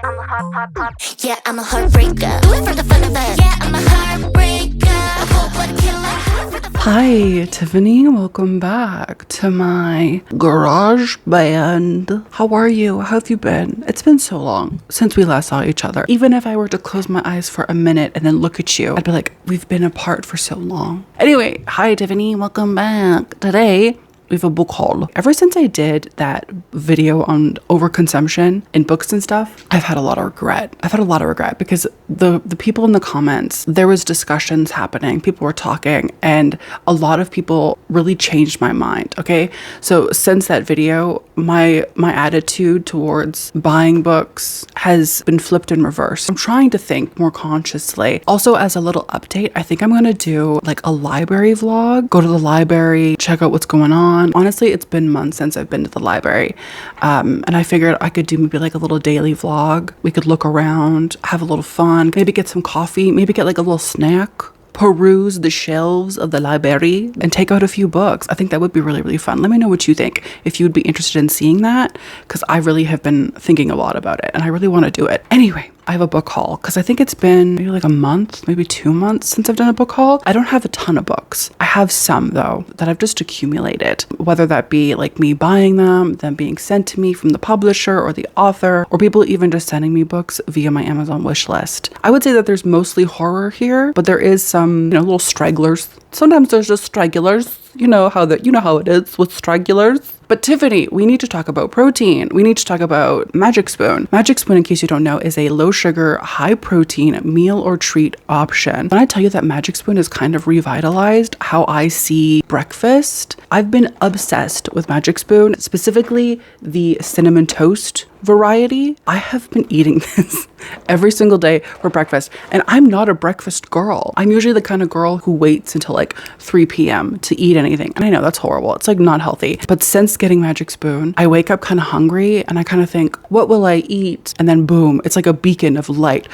Yeah, I'm a heartbreaker. Do it for the fun of it. Yeah, I'm a heartbreaker. I hope what a killer. Hi, Tiffany. Welcome back to my garage band. How are you? How have you been? It's been so long since we last saw each other. Even if I were to close my eyes for a minute and then look at you, I'd be like, we've been apart for so long. Anyway, hi, Tiffany. Welcome back. Today, we have a book haul. Ever since I did that video on overconsumption in books and stuff, I've had a lot of regret. Because the people in the comments, there was discussions happening, people were talking, and a lot of people really changed my mind, okay? So since that video, my attitude towards buying books has been flipped in reverse. I'm trying to think more consciously. Also, as a little update, I think I'm gonna do like a library vlog, go to the library, check out what's going on. Honestly, it's been months since I've been to the library. And I figured I could do maybe like a little daily vlog. We could look around, have a little fun, maybe get some coffee, maybe get like a little snack, peruse the shelves of the library and take out a few books. I think that would be really, really fun. Let me know what you think, if you'd be interested in seeing that, because I really have been thinking a lot about it and I really want to do it. Anyway, I have a book haul because I think it's been maybe like a month, maybe 2 months since I've done a book haul. I don't have a ton of books. I have some though that I've just accumulated, whether that be like me buying them being sent to me from the publisher or the author, or people even just sending me books via my Amazon wish list. I would say that there's mostly horror here, but there is some, little stragglers. Sometimes there's just stragglers. You know how it is with stragglers. But Tiffany, we need to talk about protein. We need to talk about Magic Spoon. Magic Spoon, in case you don't know, is a low sugar, high protein meal or treat option. When I tell you that Magic Spoon has kind of revitalized how I see breakfast, I've been obsessed with Magic Spoon, specifically the cinnamon toast variety. I have been eating this every single day for breakfast, and I'm not a breakfast girl. I'm usually the kind of girl who waits until like 3 p.m. to eat anything. And I know that's horrible. It's like not healthy. But since getting Magic Spoon, I wake up kind of hungry and I kind of think, what will I eat? And then boom, it's like a beacon of light.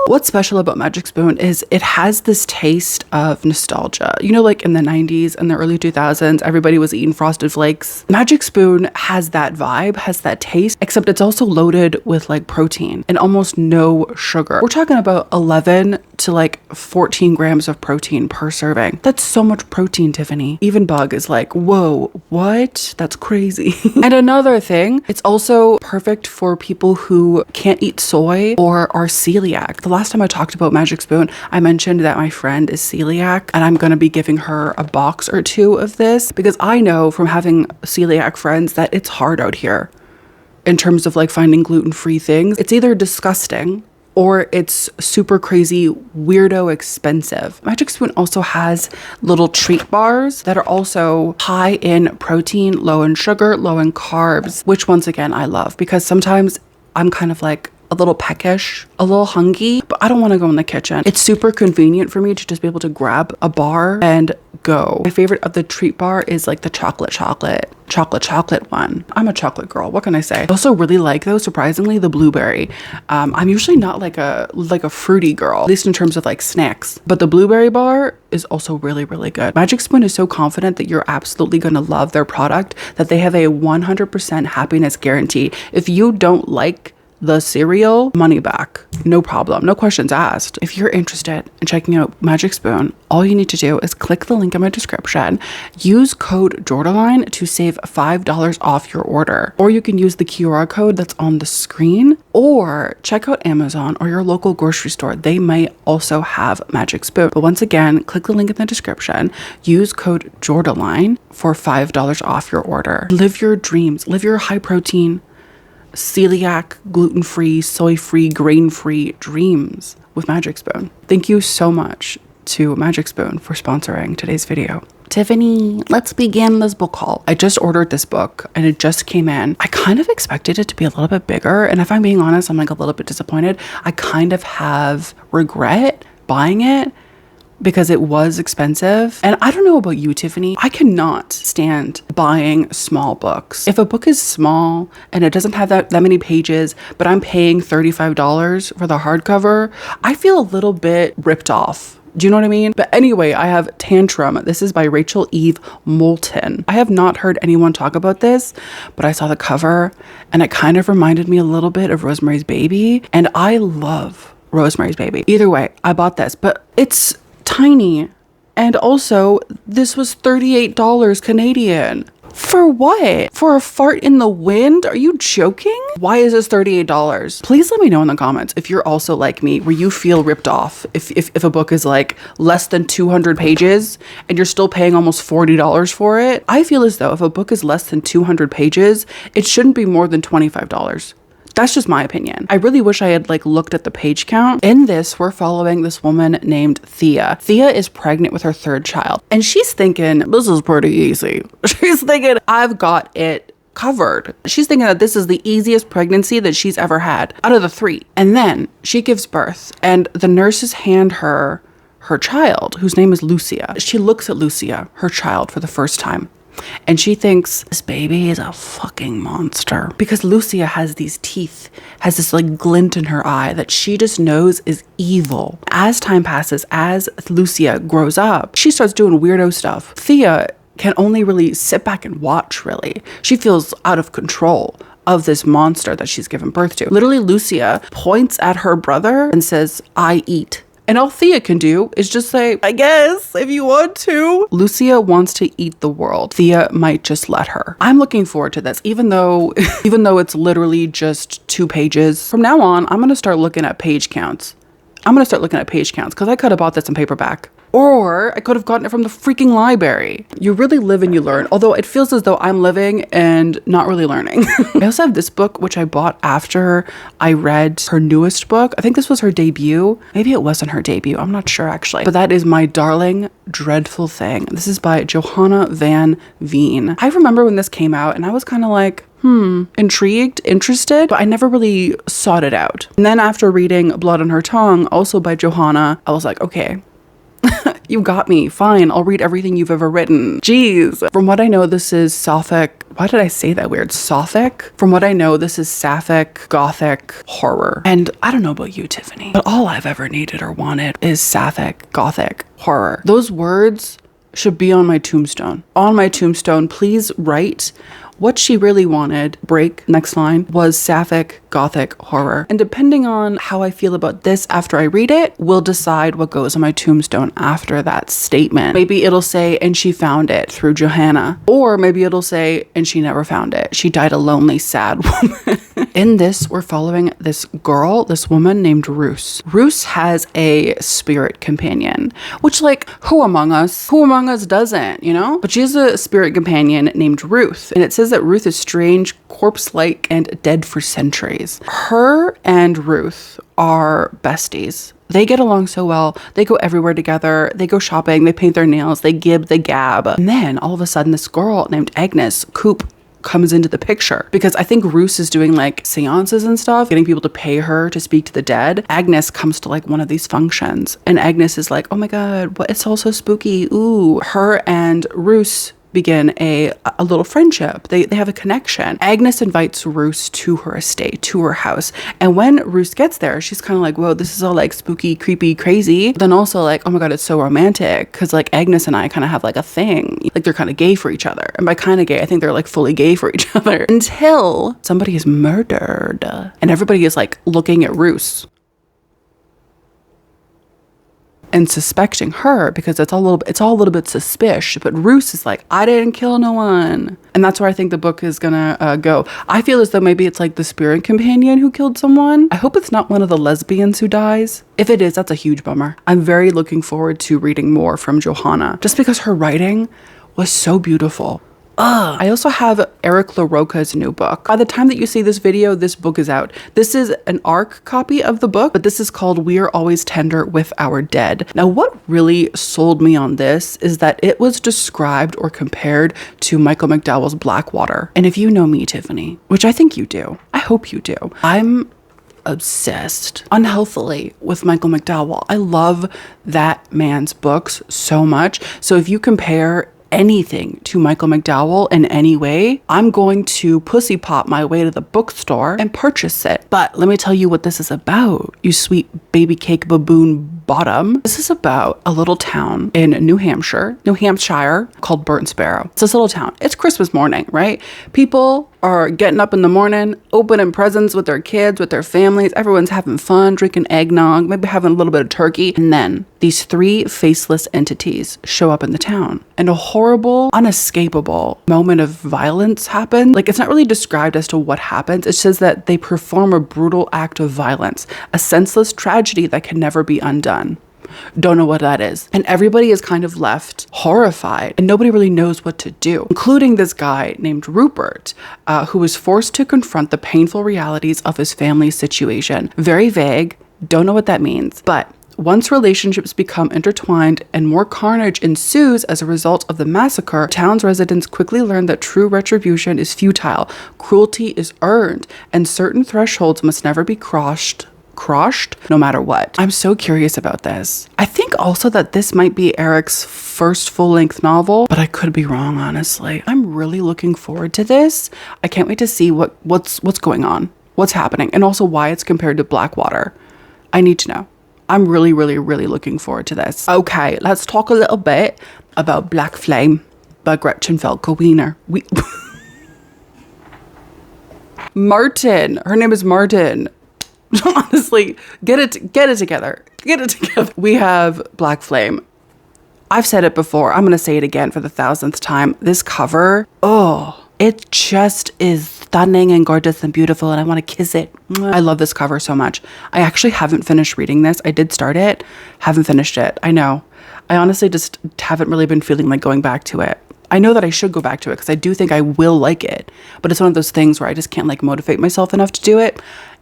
What's special about Magic Spoon is it has this taste of nostalgia. Like in the 90s and the early 2000s, everybody was eating Frosted Flakes. Magic Spoon has that vibe, has that taste, except it's also loaded with like protein and almost no sugar. We're talking about 11 to like 14 grams of protein per serving. That's so much protein, Tiffany. Even Bug is like, whoa, what? That's crazy. And another thing, it's also perfect for people who can't eat soy or are celiac. The last time I talked about Magic Spoon, I mentioned that my friend is celiac and I'm going to be giving her a box or two of this because I know from having celiac friends that it's hard out here in terms of like finding gluten-free things. It's either disgusting or it's super crazy, weirdo expensive. Magic Spoon also has little treat bars that are also high in protein, low in sugar, low in carbs, which once again I love because sometimes I'm kind of like a little peckish, a little hungry, but I don't want to go in the kitchen. It's super convenient for me to just be able to grab a bar and go. My favorite of the treat bar is like the chocolate one. I'm a chocolate girl. What can I say? I also really like, though, surprisingly, the blueberry. I'm usually not like a fruity girl, at least in terms of like snacks, but the blueberry bar is also really, really good. Magic Spoon is so confident that you're absolutely going to love their product that they have a 100% happiness guarantee. If you don't like the cereal, money back, no problem, no questions asked. If you're interested in checking out Magic Spoon, all you need to do is click the link in my description, use code Jordaline to save $5 off your order, or you can use the QR code that's on the screen, or check out Amazon or your local grocery store. They might also have Magic Spoon. But once again, click the link in the description, use code Jordaline for $5 off your order. Live your dreams, live your high protein, celiac, gluten-free, soy-free, grain-free dreams with Magic Spoon. Thank you so much to Magic Spoon for sponsoring today's video. Tiffany, let's begin this book haul. I just ordered this book and it just came in. I kind of expected it to be a little bit bigger, and if I'm being honest, I'm like a little bit disappointed. I kind of have regret buying it because it was expensive. And I don't know about you, Tiffany, I cannot stand buying small books. If a book is small and it doesn't have that many pages, but I'm paying $35 for the hardcover, I feel a little bit ripped off Do you know what I mean? But anyway, I have Tantrum. This is by Rachel Eve Moulton. I have not heard anyone talk about this, but I saw the cover and it kind of reminded me a little bit of Rosemary's Baby. And I love Rosemary's Baby. Either way, I bought this, but it's tiny. And also, this was $38 Canadian. For what? For a fart in the wind? Are you joking? Why is this $38? Please let me know in the comments if you're also like me, where you feel ripped off if a book is like less than 200 pages and you're still paying almost $40 for it. I feel as though if a book is less than 200 pages, it shouldn't be more than $25. That's just my opinion. I really wish I had like looked at the page count. In this, we're following this woman named Thea. Thea is pregnant with her third child and she's thinking, this is pretty easy. She's thinking, I've got it covered. She's thinking that this is the easiest pregnancy that she's ever had out of the 3. And then she gives birth and the nurses hand her child, whose name is Lucia. She looks at Lucia, her child, for the first time. And she thinks this baby is a fucking monster because Lucia has these teeth, has this like glint in her eye that she just knows is evil. As time passes, as Lucia grows up, she starts doing weirdo stuff. Thea can only really sit back and watch, really. She feels out of control of this monster that she's given birth to. Literally, Lucia points at her brother and says, I eat. And all Thea can do is just say, I guess, if you want to. Lucia wants to eat the world. Thea might just let her. I'm looking forward to this, even though it's literally just 2 pages. From now on, I'm going to start looking at page counts. Because I could have bought this in paperback. Or I could have gotten it from the freaking library. You really live and you learn. Although it feels as though I'm living and not really learning. I also have this book, which I bought after I read her newest book. I think this was her debut. Maybe it wasn't her debut. I'm not sure actually. But that is My Darling Dreadful Thing. This is by Johanna Van Veen. I remember when this came out and I was kind of like, intrigued, interested, but I never really sought it out. And then after reading Blood on Her Tongue, also by Johanna, I was like, okay, you got me. Fine, I'll read everything you've ever written. Jeez. From what I know, this is Sapphic. Why did I say that weird? Sapphic? From what I know, this is Sapphic Gothic horror. And I don't know about you, Tiffany, but all I've ever needed or wanted is Sapphic Gothic horror. Those words should be on my tombstone. On my tombstone, please write what she really wanted, break, next line, was Sapphic Gothic horror. And depending on how I feel about this after I read it, will decide what goes on my tombstone after that statement. Maybe it'll say, and she found it through Johanna. Or maybe it'll say, and she never found it. She died a lonely, sad woman. In this, we're following this girl, this woman named Ruth. Ruth has a spirit companion, which like, who among us doesn't, you know? But she has a spirit companion named Ruth. And it says that Ruth is strange, corpse-like, and dead for centuries. Her and Ruth are besties. They get along so well. They go everywhere together. They go shopping. They paint their nails. They gib, they gab. And then all of a sudden, this girl named Agnes Coop comes into the picture because I think Ruth is doing like seances and stuff, getting people to pay her to speak to the dead. Agnes comes to like one of these functions and Agnes is like, oh my God, what? It's all so spooky. Ooh. Her and Ruth begin a little friendship. They have a connection. Agnes invites Ruth to her estate, to her house. And when Ruth gets there, she's kind of like, whoa, this is all like spooky, creepy, crazy. But then also like, oh my God, it's so romantic. Cause like Agnes and I kind of have like a thing. Like they're kind of gay for each other. And by kind of gay, I think they're like fully gay for each other until somebody is murdered. And everybody is like looking at Ruth and suspecting her because it's all a little bit suspicious. But Ruth is like, I didn't kill no one. And that's where I think the book is gonna go. I feel as though maybe it's like the spirit companion who killed someone. I hope it's not one of the lesbians who dies. If it is, that's a huge bummer. I'm very looking forward to reading more from Johanna just because her writing was so beautiful. I also have Eric LaRocca's new book. By the time that you see this video, this book is out. This is an ARC copy of the book, but this is called We Are Always Tender with Our Dead. Now, what really sold me on this is that it was described or compared to Michael McDowell's Blackwater. And if you know me, Tiffany, which I think you do, I hope you do, I'm obsessed unhealthily with Michael McDowell. I love that man's books so much. So if you compare anything to Michael McDowell in any way, I'm going to pussy pop my way to the bookstore and purchase it. But let me tell you what this is about, you sweet baby cake baboon bottom. This is about a little town in New Hampshire called Burnt Sparrow. It's this little town. It's Christmas morning, right? People are getting up in the morning, opening presents with their kids, with their families. Everyone's having fun, drinking eggnog, maybe having a little bit of turkey. And then these 3 faceless entities show up in the town. And a horrible, unescapable moment of violence happens. Like, it's not really described as to what happens. It says that they perform a brutal act of violence, a senseless tragedy that can never be undone. Don't know what that is. And everybody is kind of left horrified and nobody really knows what to do, including this guy named Rupert, who was forced to confront the painful realities of his family's situation. Very vague. Don't know what that means. But once relationships become intertwined and more carnage ensues as a result of the massacre, town's residents quickly learn that true retribution is futile, cruelty is earned, and certain thresholds must never be crossed no matter what. I'm so curious about this. I think also that this might be Eric's first full-length novel, but I could be wrong, honestly. I'm really looking forward to this. I can't wait to see what's going on, what's happening, and also why it's compared to Blackwater. I need to know. I'm really, really, really looking forward to this. Okay, let's talk a little bit about Black Flame by Gretchen Felker Wiener. Martin. Her name is Martin. Honestly, get it together. We have Black Flame. I've said it before. I'm going to say it again for the 1000th time. This cover, it just is stunning and gorgeous and beautiful, and I want to kiss it. I love this cover so much. I actually haven't finished reading this. I did start it, haven't finished it. I know. I honestly just haven't really been feeling like going back to it. I know that I should go back to it because I do think I will like it, but it's one of those things where I just can't like motivate myself enough to do it.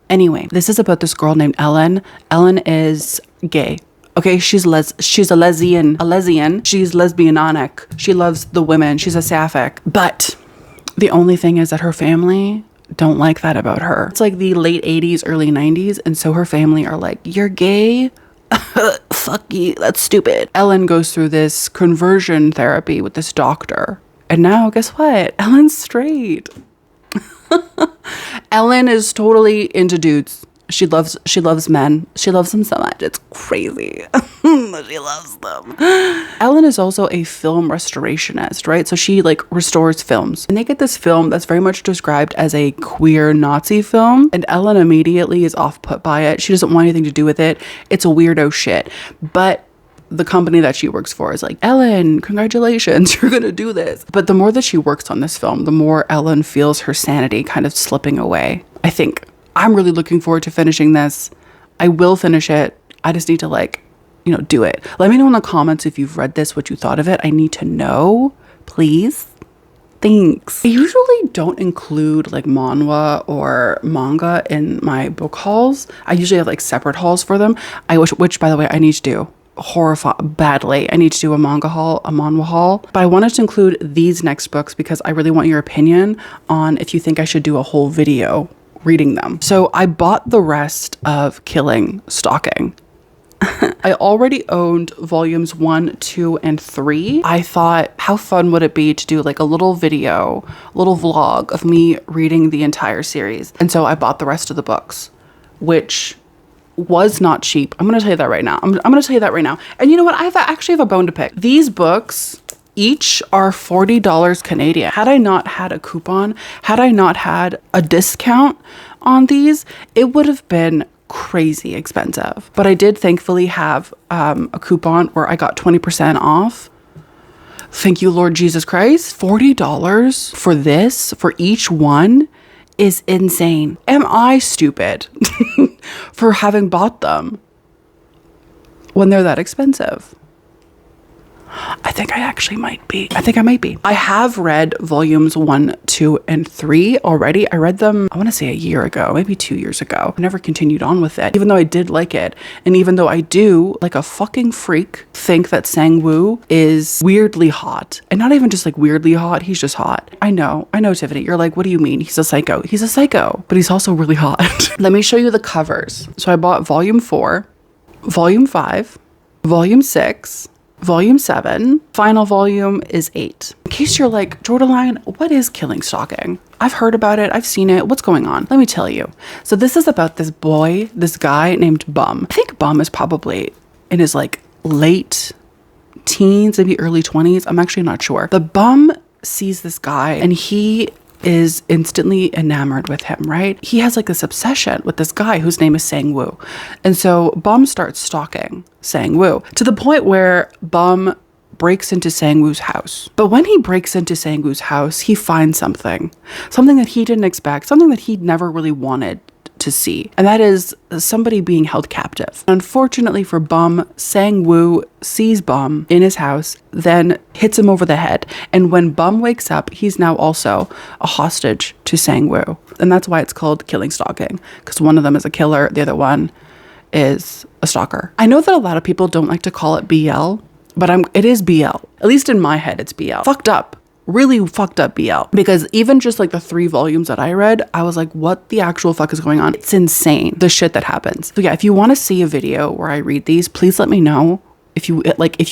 Anyway, this is about this girl named Ellen. Ellen is gay. Okay, she's a lesbian. She's lesbianic. She loves the women. She's a sapphic. But the only thing is that her family don't like that about her. It's like the late 80s, early 90s. And so her family are like, you're gay? Fuck you. That's stupid. Ellen goes through this conversion therapy with this doctor. And now guess what? Ellen's straight. Ellen is totally into dudes. She loves men. She loves them so much. It's crazy. She loves them. Ellen is also a film restorationist, right? So she like restores films. And they get this film that's very much described as a queer Nazi film. And Ellen immediately is off put by it. She doesn't want anything to do with it. It's a weirdo shit. But the company that she works for is like, Ellen, congratulations, you're gonna do this. But the more that she works on this film, the more Ellen feels her sanity kind of slipping away, I think. I'm really looking forward to finishing this. I will finish it. I just need to do it. Let me know in the comments if you've read this, what you thought of it. I need to know, please. Thanks. I usually don't include like manhwa or manga in my book hauls. I usually have like separate hauls for them. Which by the way, I need to do. Badly. I need to do a manhwa haul. But I wanted to include these next books because I really want your opinion on if you think I should do a whole video reading them. So I bought the rest of Killing Stalking. I already owned volumes 1, 2, and 3. I thought, how fun would it be to do like a little video, little vlog of me reading the entire series. And so I bought the rest of the books, which was not cheap. I'm going to tell you that right now. I'm going to tell you that right now. And you know what? I actually have a bone to pick. These books each are $40 Canadian. Had I not had a coupon, had I not had a discount on these, it would have been crazy expensive. But I did thankfully have a coupon where I got 20% off. Thank you, Lord Jesus Christ. $40 for this, for each one, is insane. Am I stupid for having bought them when they're that expensive? I think I actually might be. I have read volumes 1, 2, and 3 already. I read them, I want to say a year ago, maybe 2 years ago. I never continued on with it, even though I did like it. And even though I do, like a fucking freak, think that Sang-woo is weirdly hot. And not even just like weirdly hot, he's just hot. I know, Tiffany. You're like, what do you mean? He's a psycho. He's a psycho, but he's also really hot. Let me show you the covers. So I bought volume 4, volume 5, volume 6, volume 7, final volume is 8. In case you're like, Jordaline, what is Killing Stalking? I've heard about it. I've seen it. What's going on? Let me tell you. So this is about this guy named Bum. I think Bum is probably in his like late teens, maybe early 20s. I'm actually not sure. The bum sees this guy and he is instantly enamored with him, right? He has like this obsession with this guy whose name is Sang-woo. And so Bum starts stalking Sang-woo to the point where Bum breaks into Sang-woo's house. But when he breaks into Sang-woo's house, he finds something that he didn't expect, something that he'd never really wanted to see. And that is somebody being held captive. Unfortunately for Bum, Sang-woo sees Bum in his house, then hits him over the head. And when Bum wakes up, he's now also a hostage to Sang-woo. And that's why it's called killing stalking, because one of them is a killer, the other one is a stalker. I know that a lot of people don't like to call it BL, but it is BL. At least in my head, it's BL. Fucked up. Really fucked up BL. Because even just like the 3 volumes that I read, I was like, what the actual fuck is going on? It's insane, the shit that happens. So yeah, if you want to see a video where I read these, please let me know. If you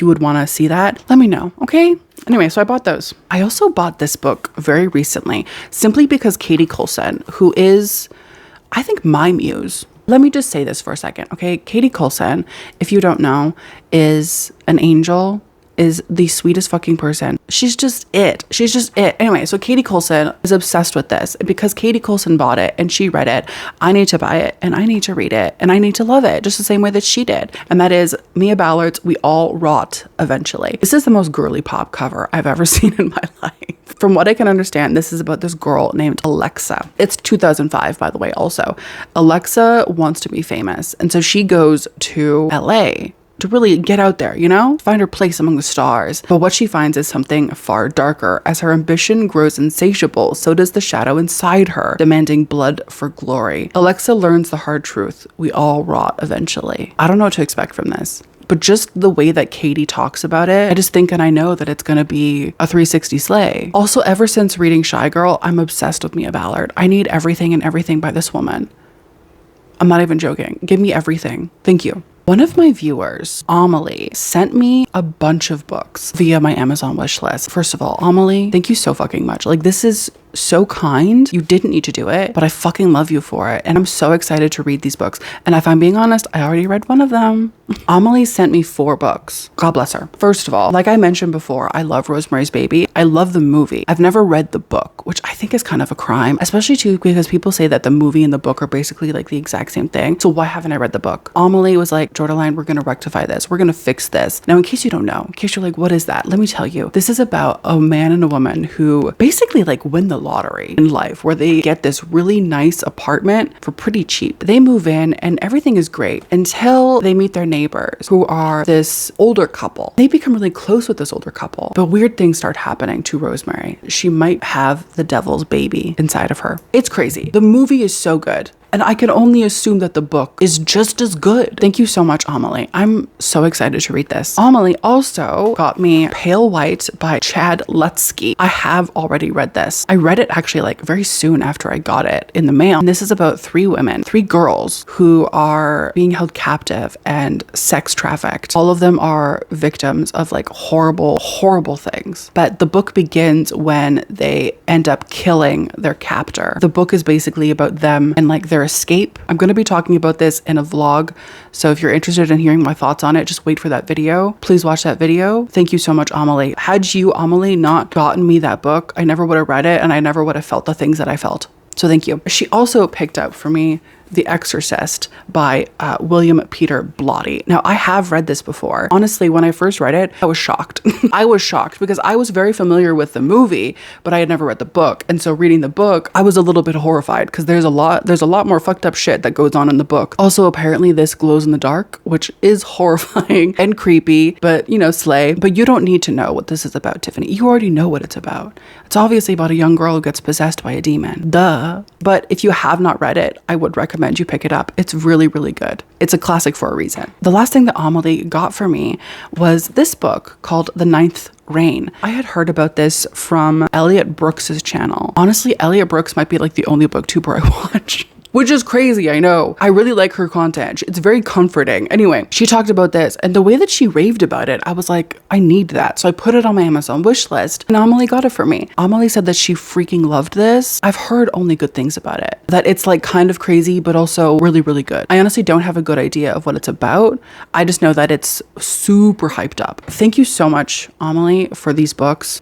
would want to see that, let me know, okay? Anyway, so I bought those. I also bought this book very recently, simply because Katie Coulson, who is, I think, my muse. Let me just say this for a second, okay? Katie Coulson, if you don't know, is an angel, is the sweetest fucking person. She's just it. She's just it. Anyway, so Katie Coulson is obsessed with this. Because Katie Coulson bought it and she read it, I need to buy it and I need to read it and I need to love it just the same way that she did. And that is Mia Ballard's We All Rot Eventually. This is the most girly pop cover I've ever seen in my life. From what I can understand, this is about this girl named Alexa. It's 2005, by the way, also. Alexa wants to be famous. And so she goes to LA to really get out there, you know, find her place among the stars. But what she finds is something far darker. As her ambition grows insatiable, so does the shadow inside her, demanding blood for glory. Alexa learns the hard truth. We all rot eventually. I don't know what to expect from this, but just the way that Katie talks about it, I just think and I know that it's going to be a 360 slay. Also, ever since reading Shy Girl, I'm obsessed with Mia Ballard. I need everything and everything by this woman. I'm not even joking. Give me everything. Thank you. One of my viewers, Amelie, sent me a bunch of books via my Amazon wish list. First of all, Amelie, thank you so fucking much. Like, this is so kind. You didn't need to do it, but I fucking love you for it. And I'm so excited to read these books. And if I'm being honest, I already read one of them. Amelie sent me 4 books. God bless her. First of all, like I mentioned before, I love Rosemary's Baby. I love the movie. I've never read the book, which I think is kind of a crime, especially too because people say that the movie and the book are basically like the exact same thing. So why haven't I read the book? Amelie was like, Jordaline, we're going to rectify this. We're going to fix this. Now, in case you don't know, in case you're like, what is that? Let me tell you, this is about a man and a woman who basically like win the lottery in life, where they get this really nice apartment for pretty cheap. They move in and everything is great until they meet their neighbors, who are this older couple. They become really close with this older couple, but weird things start happening to Rosemary. She might have the devil's baby inside of her. It's crazy. The movie is so good. And I can only assume that the book is just as good. Thank you so much, Amelie. I'm so excited to read this. Amelie also got me Pale White by Chad Lutsky. I have already read this. I read it actually like very soon after I got it in the mail. And this is about 3 women, 3 girls who are being held captive and sex trafficked. All of them are victims of like horrible, horrible things. But the book begins when they end up killing their captor. The book is basically about them and like their escape. I'm going to be talking about this in a vlog, so if you're interested in hearing my thoughts on it, just wait for that video. Please watch that video. Thank you so much, Amelie. Had you, Amelie, not gotten me that book, I never would have read it and I never would have felt the things that I felt. So thank you. She also picked up for me The Exorcist by William Peter Blatty. Now, I have read this before. Honestly, when I first read it, I was shocked. I was shocked because I was very familiar with the movie, but I had never read the book. And so reading the book, I was a little bit horrified because there's a lot more fucked up shit that goes on in the book. Also, apparently this glows in the dark, which is horrifying and creepy, but you know, slay. But you don't need to know what this is about, Tiffany. You already know what it's about. It's obviously about a young girl who gets possessed by a demon. Duh. But if you have not read it, I would recommend you pick it up. It's really, really good. It's a classic for a reason. The last thing that Amelie got for me was this book called The Ninth Rain. I had heard about this from Elliot Brooks's channel. Honestly, Elliot Brooks might be like the only booktuber I watch. which is crazy. I know. I really like her content. It's very comforting. Anyway, she talked about this, and the way that she raved about it, I was like, I need that. So I put it on my Amazon wish list, and Amelie got it for me. Amelie said that she freaking loved this. I've heard only good things about it. That it's like kind of crazy, but also really, really good. I honestly don't have a good idea of what it's about. I just know that it's super hyped up. Thank you so much, Amelie, for these books.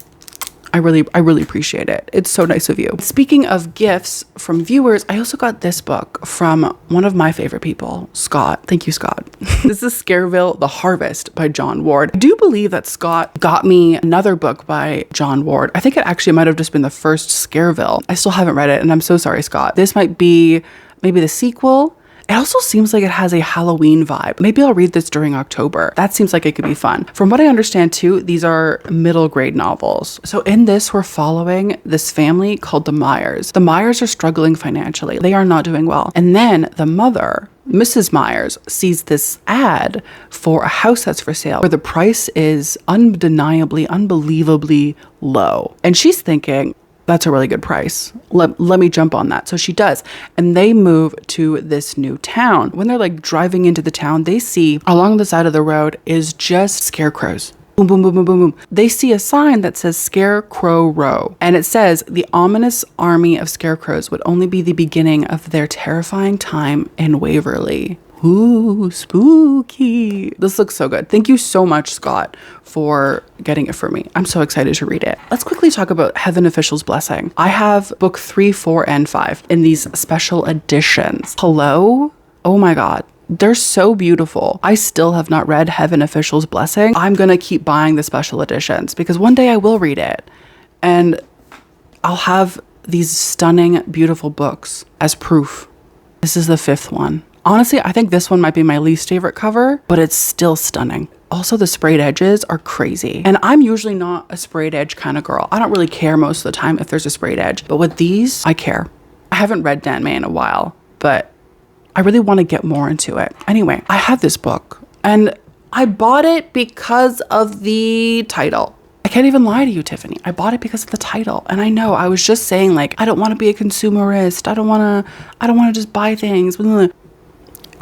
I really appreciate it. It's so nice of you. Speaking of gifts from viewers, I also got this book from one of my favorite people, Scott. Thank you, Scott. This is Scareville, The Harvest by John Ward. I do believe that Scott got me another book by John Ward. I think it actually might have just been the first Scareville. I still haven't read it, and I'm so sorry, Scott. This might be maybe the sequel. It also seems like it has a Halloween vibe. Maybe I'll read this during October. That seems like it could be fun. From what I understand too, these are middle grade novels. So in this, we're following this family called the Myers. The Myers are struggling financially. They are not doing well. And then the mother, Mrs. Myers, sees this ad for a house that's for sale where the price is undeniably, unbelievably low. And she's thinking, that's a really good price. Let me jump on that. So she does. And they move to this new town. When they're like driving into the town, they see along the side of the road is just scarecrows. Boom, boom, boom, boom, boom, boom. They see a sign that says Scarecrow Row. And it says the ominous army of scarecrows would only be the beginning of their terrifying time in Waverly. Ooh, spooky. This looks so good. Thank you so much, Scott, for getting it for me. I'm so excited to read it. Let's quickly talk about Heaven Official's Blessing. I have book 3, 4, and 5 in these special editions. Hello? Oh my God. They're so beautiful. I still have not read Heaven Official's Blessing. I'm gonna keep buying the special editions because one day I will read it. And I'll have these stunning, beautiful books as proof. This is the 5th one. Honestly, I think this one might be my least favorite cover, but it's still stunning. Also, the sprayed edges are crazy. And I'm usually not a sprayed edge kind of girl. I don't really care most of the time if there's a sprayed edge, but with these, I care. I haven't read Dan May in a while, but I really want to get more into it. Anyway, I have this book and I bought it because of the title. I can't even lie to you, Tiffany. I bought it because of the title. And I know I was just saying like, I don't want to be a consumerist. I don't want to just buy things.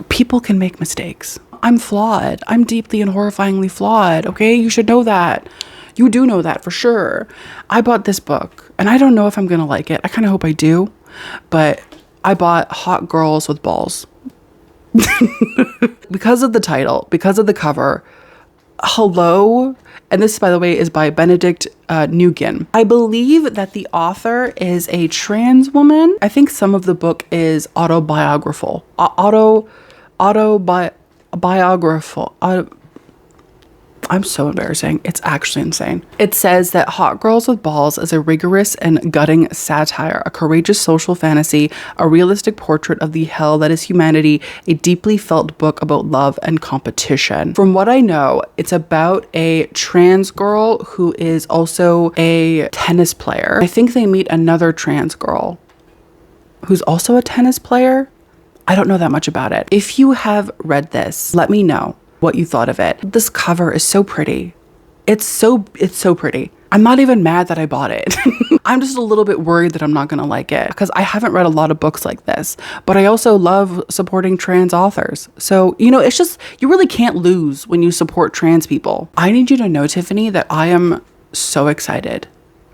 People can make mistakes. I'm flawed. I'm deeply and horrifyingly flawed. Okay. You should know that. You do know that for sure. I bought this book and I don't know if I'm going to like it. I kind of hope I do, but I bought Hot Girls with Balls because of the title, because of the cover. Hello. And this, by the way, is by Benedict Nguyen. I believe that the author is a trans woman. I think some of the book is autobiographical. I'm so embarrassing. It's actually insane. It says that Hot Girls with Balls is a rigorous and gutting satire, a courageous social fantasy, a realistic portrait of the hell that is humanity, a deeply felt book about love and competition. From what I know, it's about a trans girl who is also a tennis player. I think they meet another trans girl who's also a tennis player. I don't know that much about it. If you have read this, let me know what you thought of it. This cover is so pretty. It's so pretty. I'm not even mad that I bought it. I'm just a little bit worried that I'm not gonna like it because I haven't read a lot of books like this, but I also love supporting trans authors. So, you know, it's just, you really can't lose when you support trans people. I need you to know, Tiffany, that I am so excited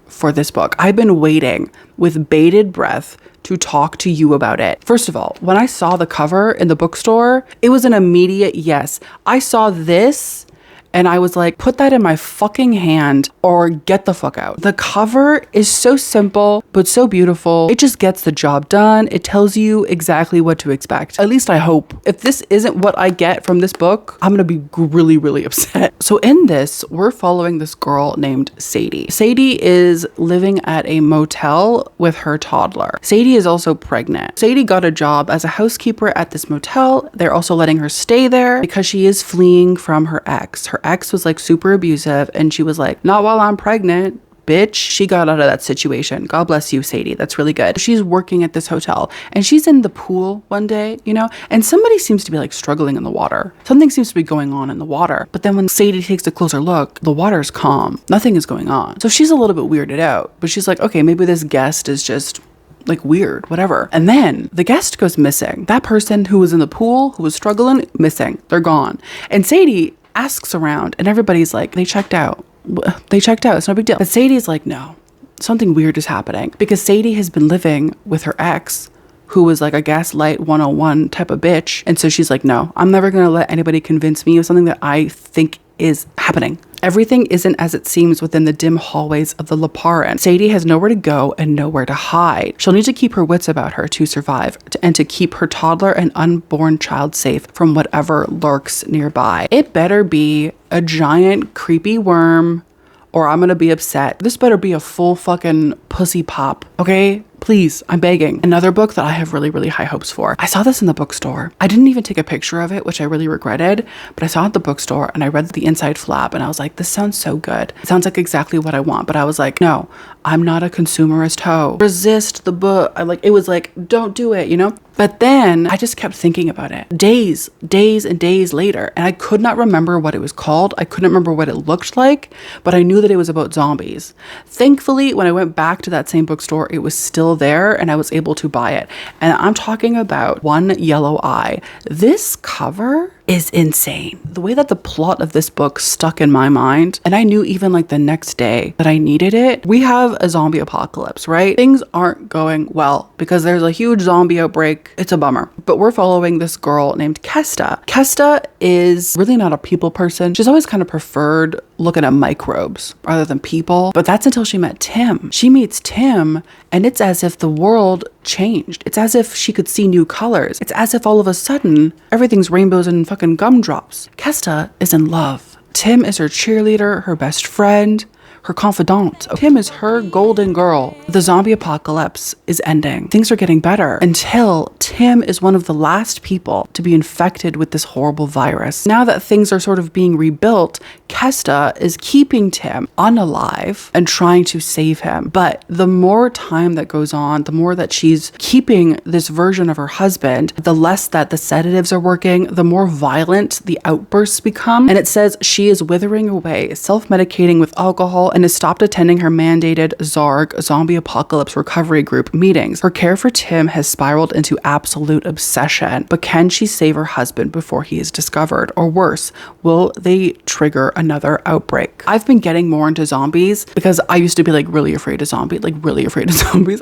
for this book. I've been waiting with bated breath to talk to you about it. First of all, when I saw the cover in the bookstore, it was an immediate yes. I saw this and I was like, put that in my fucking hand or get the fuck out. The cover is so simple, but so beautiful. It just gets the job done. It tells you exactly what to expect. At least I hope. If this isn't what I get from this book, I'm gonna be really, really upset. So in this, we're following this girl named Sadie. Sadie is living at a motel with her toddler. Sadie is also pregnant. Sadie got a job as a housekeeper at this motel. They're also letting her stay there because she is fleeing from her ex. Her ex was like super abusive and she was like, not while I'm pregnant, bitch. She got out of that situation. God bless you, Sadie. That's really good. She's working at this hotel and she's in the pool one day, you know, and somebody seems to be like struggling in the water. Something seems to be going on in the water. But then when Sadie takes a closer look, the water is calm. Nothing is going on. So she's a little bit weirded out, but she's like, okay, maybe this guest is just like weird, whatever. And then the guest goes missing. That person who was in the pool, who was struggling, missing. They're gone. And Sadie asks around and everybody's like, they checked out. It's no big deal. But Sadie's like, no, something weird is happening, because Sadie has been living with her ex, who was like a gaslight 101 type of bitch. And so she's like, no, I'm never going to let anybody convince me of something that I think is happening. Everything isn't as it seems within the dim hallways of the Leparan. Sadie has nowhere to go and nowhere to hide. She'll need to keep her wits about her to survive and to keep her toddler and unborn child safe from whatever lurks nearby. It better be a giant creepy worm, or I'm gonna be upset. This better be a full fucking pussy pop, okay? Please, I'm begging. Another book that I have really, really high hopes for. I saw this in the bookstore. I didn't even take a picture of it, which I really regretted, but I saw it at the bookstore and I read the inside flap and I was like, this sounds so good. It sounds like exactly what I want. But I was like, no, I'm not a consumerist hoe. Resist the book. It was like, don't do it, you know? But then I just kept thinking about it days and days later, and I could not remember what it was called. I couldn't remember what it looked like, but I knew that it was about zombies. Thankfully, when I went back to that same bookstore, it was still there and I was able to buy it. And I'm talking about One Yellow Eye. This cover is insane. The way that the plot of this book stuck in my mind, and I knew even like the next day that I needed it. We have a zombie apocalypse, right? Things aren't going well because there's a huge zombie outbreak. It's a bummer. But we're following this girl named Kesta. Kesta is really not a people person. She's always kind of preferred looking at microbes rather than people. But that's until she met Tim. She meets Tim and it's as if the world changed. It's as if she could see new colors. It's as if all of a sudden everything's rainbows and fucking gumdrops. Kesta is in love. Tim is her cheerleader, her best friend, her confidant. Tim is her golden girl. The zombie apocalypse is ending. Things are getting better until Tim is one of the last people to be infected with this horrible virus. Now that things are sort of being rebuilt, Kesta is keeping Tim unalive and trying to save him. But the more time that goes on, the more that she's keeping this version of her husband, the less that the sedatives are working, the more violent the outbursts become. And it says she is withering away, self-medicating with alcohol, and has stopped attending her mandated ZARG zombie apocalypse recovery group meetings. Her care for Tim has spiraled into absolute obsession. But can she save her husband before he is discovered? Or worse, will they trigger another outbreak? I've been getting more into zombies because I used to be really afraid of zombies.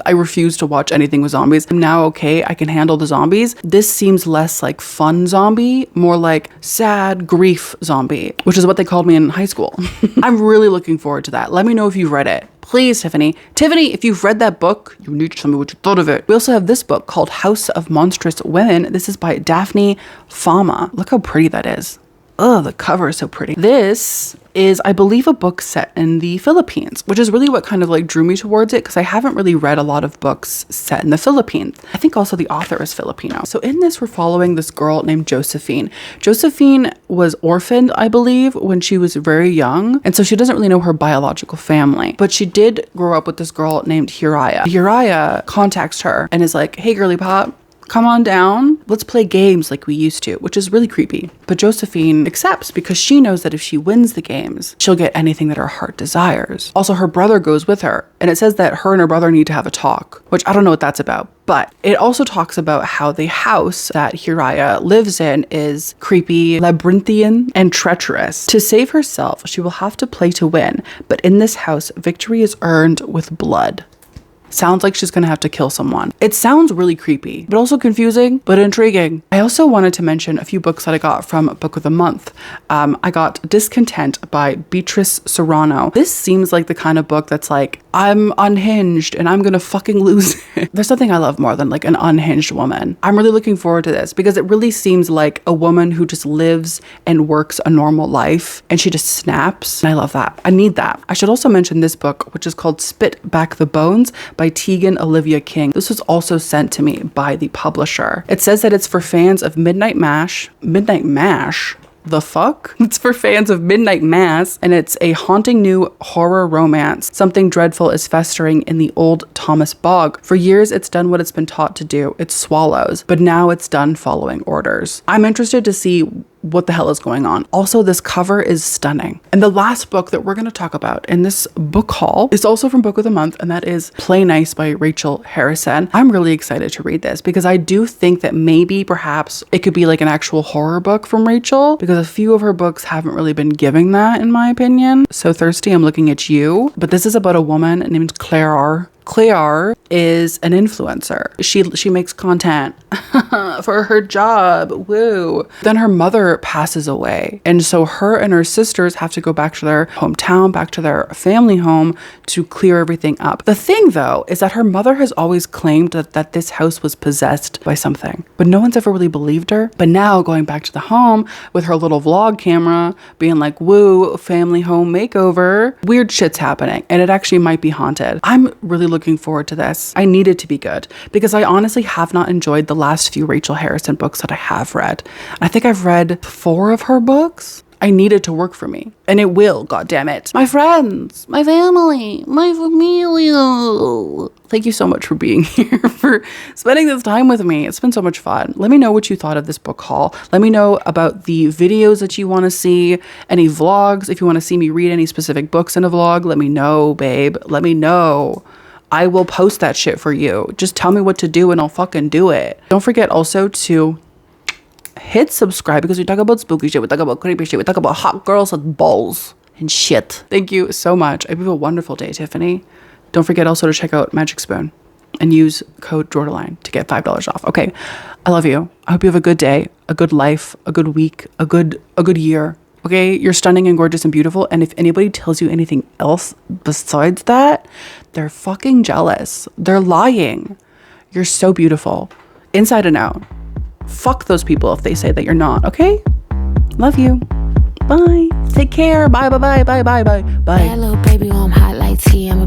I refuse to watch anything with zombies. I'm now okay. I can handle the zombies. This seems less like fun zombie, more like sad grief zombie, which is what they called me in high school. I'm really looking forward to that. Let me know if you've read it. Please, Tiffany. Tiffany, if you've read that book, you need to tell me what you thought of it. We also have this book called House of Monstrous Women. This is by Daphne Fama. Look how pretty that is. Oh, the cover is so pretty. This is, I believe, a book set in the Philippines, which is really what kind of drew me towards it, because I haven't really read a lot of books set in the Philippines. I think also the author is Filipino. So in this, we're following this girl named Josephine. Josephine was orphaned, I believe, when she was very young, and so she doesn't really know her biological family, but she did grow up with this girl named Hiraya. Hiraya contacts her and is like, hey, girly pop, come on down. Let's play games like we used to, which is really creepy. But Josephine accepts because she knows that if she wins the games, she'll get anything that her heart desires. Also, her brother goes with her, and it says that her and her brother need to have a talk, which I don't know what that's about. But it also talks about how the house that Hiraya lives in is creepy, labyrinthian, and treacherous. To save herself, she will have to play to win. But in this house, victory is earned with blood. Sounds like she's gonna have to kill someone. It sounds really creepy, but also confusing, but intriguing. I also wanted to mention a few books that I got from Book of the Month. I got Discontent by Beatrice Serrano. This seems like the kind of book that's like, I'm unhinged and I'm gonna fucking lose it. There's nothing I love more than an unhinged woman. I'm really looking forward to this because it really seems like a woman who just lives and works a normal life and she just snaps. And I love that. I need that. I should also mention this book, which is called Spit Back the Bones by Tegan Olivia King. This was also sent to me by the publisher. It says that it's for fans of Midnight Mash. Midnight Mash? The fuck? It's for fans of Midnight Mass, and it's a haunting new horror romance. Something dreadful is festering in the old Thomas Bog. For years, it's done what it's been taught to do. It swallows, but now it's done following orders. I'm interested to see what the hell is going on. Also, this cover is stunning. And the last book that we're going to talk about in this book haul is also from Book of the Month, and that is Play Nice by Rachel Harrison. I'm really excited to read this because I do think that maybe perhaps it could be like an actual horror book from Rachel, because a few of her books haven't really been giving that, in my opinion. So Thirsty, I'm looking at you. But this is about a woman named Claire. Claire is an influencer. She makes content for her job. Woo. Then her mother passes away. And so her and her sisters have to go back to their hometown, back to their family home to clear everything up. The thing though is that her mother has always claimed that this house was possessed by something, but no one's ever really believed her. But now going back to the home with her little vlog camera being like, woo, family home makeover, weird shit's happening. And it actually might be haunted. I'm really looking forward to this. I need it to be good because I honestly have not enjoyed the last few Rachel Harrison books that I have read. I think I've read 4 of her books. I need it to work for me, and it will, god damn it. My friends, my family, my familia. Thank you so much for being here, for spending this time with me. It's been so much fun. Let me know what you thought of this book haul. Let me know about the videos that you want to see, any vlogs. If you want to see me read any specific books in a vlog, let me know, babe. Let me know. I will post that shit for you. Just tell me what to do and I'll fucking do it. Don't forget also to hit subscribe because we talk about spooky shit, we talk about creepy shit, we talk about hot girls with balls and shit. Thank you so much. I hope you have a wonderful day, Tiffany. Don't forget also to check out Magic Spoon and use code Jordaline to get $5 off. Okay, I love you. I hope you have a good day, a good life, a good week, a good year. Okay, you're stunning and gorgeous and beautiful. And if anybody tells you anything else besides that, they're fucking jealous. They're lying. You're so beautiful, inside and out. Fuck those people if they say that you're not, okay? Love you. Bye. Take care. Bye, bye, bye, bye, bye, bye, bye. Bad little baby, I'm hot like tea. I'm a